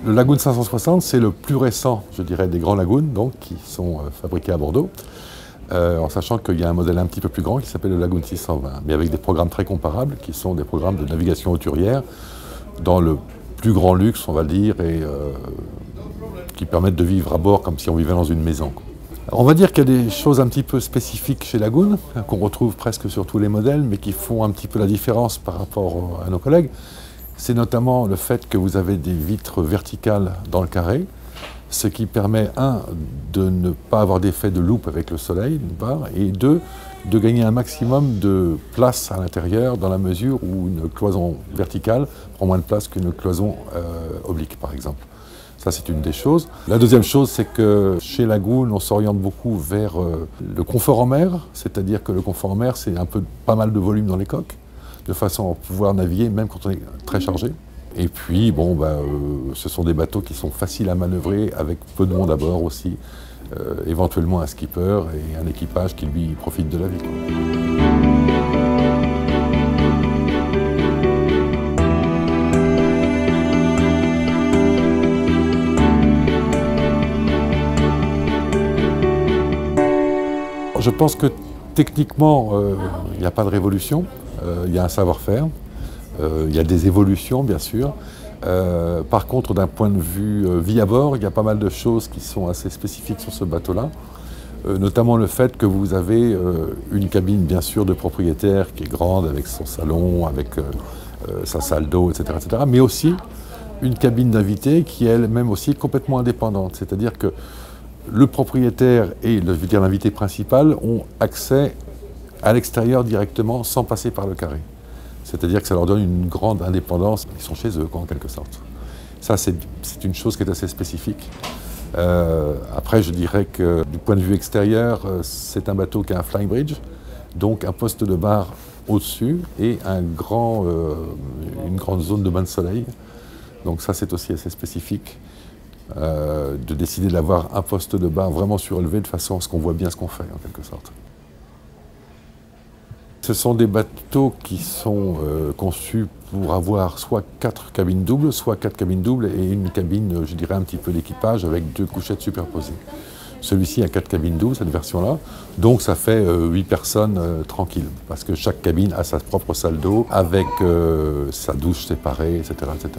Le Lagoon 560, c'est le plus récent, je dirais, des grands Lagoons, donc, qui sont fabriqués à Bordeaux, en sachant qu'il y a un modèle un petit peu plus grand qui s'appelle le Lagoon 620, mais avec des programmes très comparables, qui sont des programmes de navigation hauturière, dans le plus grand luxe, on va dire, et qui permettent de vivre à bord comme si on vivait dans une maison. Alors, on va dire qu'il y a des choses un petit peu spécifiques chez Lagoon, qu'on retrouve presque sur tous les modèles, mais qui font un petit peu la différence par rapport à nos collègues. C'est notamment le fait que vous avez des vitres verticales dans le carré, ce qui permet, un, de ne pas avoir d'effet de loupe avec le soleil, d'une part, et deux, de gagner un maximum de place à l'intérieur, dans la mesure où une cloison verticale prend moins de place qu'une cloison oblique, par exemple. Ça, c'est une des choses. La deuxième chose, c'est que chez Lagoon, on s'oriente beaucoup vers le confort en mer, c'est-à-dire que le confort en mer, c'est pas mal de volume dans les coques, de façon à pouvoir naviguer même quand on est très chargé. Et puis, bon, ce sont des bateaux qui sont faciles à manœuvrer avec peu de monde à bord aussi, éventuellement un skipper et un équipage qui lui profite de la vie, quoi. Je pense que techniquement, il n'y a pas de révolution, il y a un savoir-faire. Il y a des évolutions, bien sûr. Par contre, d'un point de vue vie à bord, il y a pas mal de choses qui sont assez spécifiques sur ce bateau-là. Notamment le fait que vous avez une cabine, bien sûr, de propriétaire qui est grande, avec son salon, avec sa salle d'eau, etc., etc. Mais aussi une cabine d'invité qui est elle-même aussi complètement indépendante. C'est-à-dire que le propriétaire et l'invité principal ont accès à l'extérieur directement sans passer par le carré. C'est-à-dire que ça leur donne une grande indépendance. Ils sont chez eux, quoi, en quelque sorte. Ça, c'est une chose qui est assez spécifique. Après, je dirais que du point de vue extérieur, c'est un bateau qui a un flying bridge, donc un poste de bar au-dessus et une grande zone de bain de soleil. Donc ça, c'est aussi assez spécifique. De décider d'avoir un poste de bar vraiment surélevé de façon à ce qu'on voit bien ce qu'on fait, en quelque sorte. Ce sont des bateaux qui sont conçus pour avoir soit 4 cabines doubles, soit 4 cabines doubles et une cabine, je dirais, un petit peu d'équipage avec 2 couchettes superposées. Celui-ci a 4 cabines doubles, cette version-là, donc ça fait 8 personnes tranquilles, parce que chaque cabine a sa propre salle d'eau avec sa douche séparée, etc., etc.